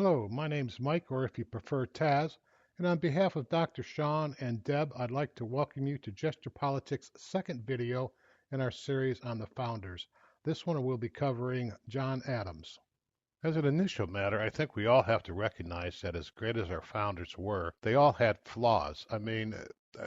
Hello, my name's Mike, or if you prefer Taz, and on behalf of Dr. Sean and Deb, I'd like to welcome you to Gesture Politics' second video in our series on the founders. This one we'll be covering John Adams. As an initial matter, I think we all have to recognize that as great as our founders were, they all had flaws.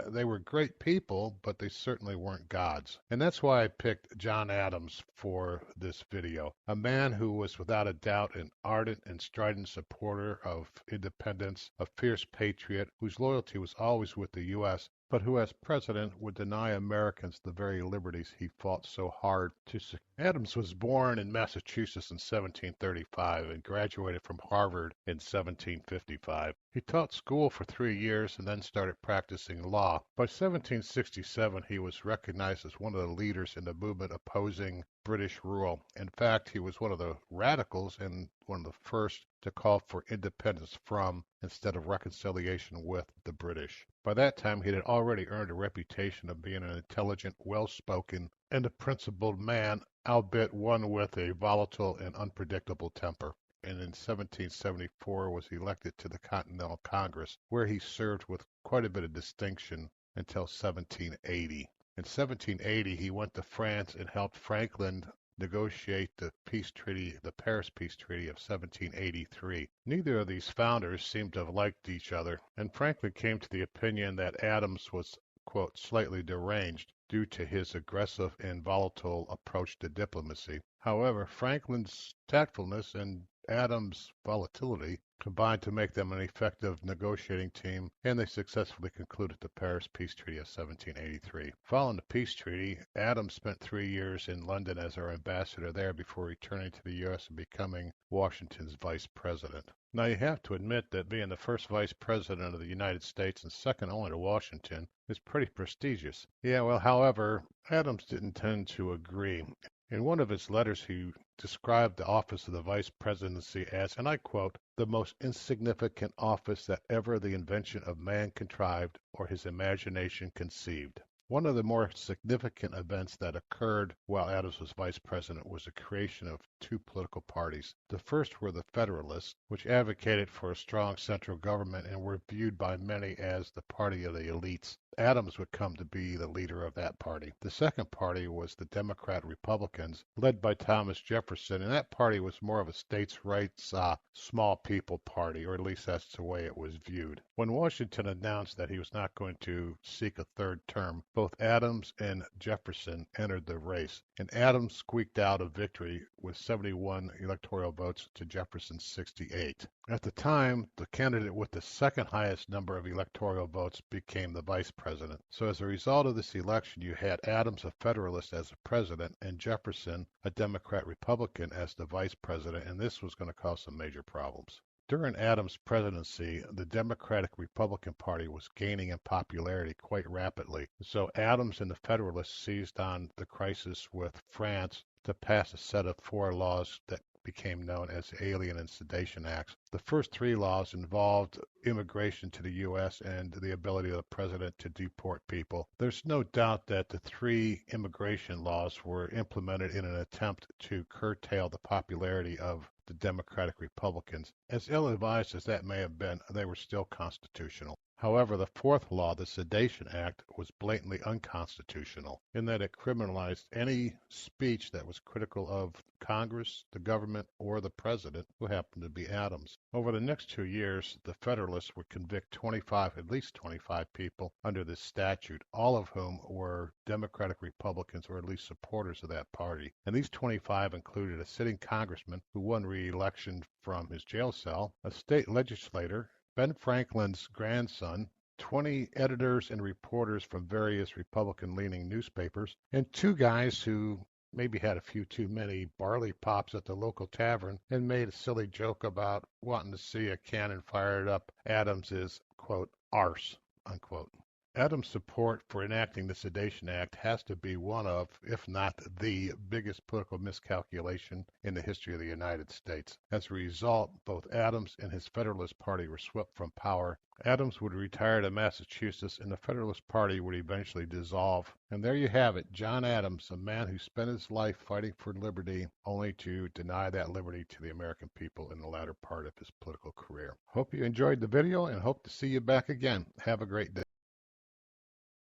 They were great people, but they certainly weren't gods. And that's why I picked John Adams for this video, a man who was without a doubt an ardent and strident supporter of independence, a fierce patriot whose loyalty was always with the U.S., but who as president would deny Americans the very liberties he fought so hard to secure. Adams was born in Massachusetts in 1735 and graduated from Harvard in 1755. He taught school for 3 years and then started practicing law. By 1767, he was recognized as one of the leaders in the movement opposing British rule. In fact, he was one of the radicals and one of the first to call for independence from instead of reconciliation with the British. By that time, he had already earned a reputation of being an intelligent, well-spoken, and a principled man, albeit one with a volatile and unpredictable temper. And in 1774 was elected to the Continental Congress, where he served with quite a bit of distinction until 1780. In 1780, he went to France and helped Franklin negotiate the Paris Peace Treaty of 1783. Neither of these founders seemed to have liked each other, and Franklin came to the opinion that Adams was, quote, slightly deranged due to his aggressive and volatile approach to diplomacy. However, Franklin's tactfulness and Adams' volatility combined to make them an effective negotiating team, and they successfully concluded the Paris Peace Treaty of 1783. Following the peace treaty, Adams spent 3 years in London as our ambassador there before returning to the U.S. and becoming Washington's vice president. Now, you have to admit that being the first vice president of the United States and second only to Washington is pretty prestigious. However, Adams didn't tend to agree. In one of his letters, he described the office of the vice presidency as, and I quote, the most insignificant office that ever the invention of man contrived or his imagination conceived. One of the more significant events that occurred while Adams was vice president was the creation of two political parties. The first were the Federalists, which advocated for a strong central government and were viewed by many as the party of the elites. Adams would come to be the leader of that party. The second party was the Democrat Republicans, led by Thomas Jefferson, and that party was more of a states' rights, small people party, or at least that's the way it was viewed. When Washington announced that he was not going to seek a third term, both Adams and Jefferson entered the race, and Adams squeaked out a victory with 71 electoral votes to Jefferson's 68. At the time, the candidate with the second highest number of electoral votes became the vice president. So as a result of this election, you had Adams, a Federalist, as the president, and Jefferson, a Democrat Republican, as the vice president, and this was going to cause some major problems. During Adams' presidency, the Democratic Republican Party was gaining in popularity quite rapidly. So Adams and the Federalists seized on the crisis with France to pass a set of 4 laws that became known as the Alien and Sedition Acts. The first 3 laws involved immigration to the U.S. and the ability of the president to deport people. There's no doubt that the 3 immigration laws were implemented in an attempt to curtail the popularity of the Democratic Republicans. As ill-advised as that may have been, they were still constitutional. However, the fourth law, the Sedition Act, was blatantly unconstitutional in that it criminalized any speech that was critical of Congress, the government, or the president, who happened to be Adams. Over the next 2 years, the Federalists would convict at least 25 people under this statute, all of whom were Democratic Republicans or at least supporters of that party. And these 25 included a sitting congressman who won re-election from his jail cell, a state legislator, Ben Franklin's grandson, 20 editors and reporters from various Republican-leaning newspapers, and 2 guys who maybe had a few too many barley pops at the local tavern and made a silly joke about wanting to see a cannon fired up Adams's, quote, arse, unquote. Adams' support for enacting the Sedition Act has to be one of, if not the biggest political miscalculation in the history of the United States. As a result, both Adams and his Federalist Party were swept from power. Adams would retire to Massachusetts, and the Federalist Party would eventually dissolve. And there you have it, John Adams, a man who spent his life fighting for liberty, only to deny that liberty to the American people in the latter part of his political career. Hope you enjoyed the video and hope to see you back again. Have a great day.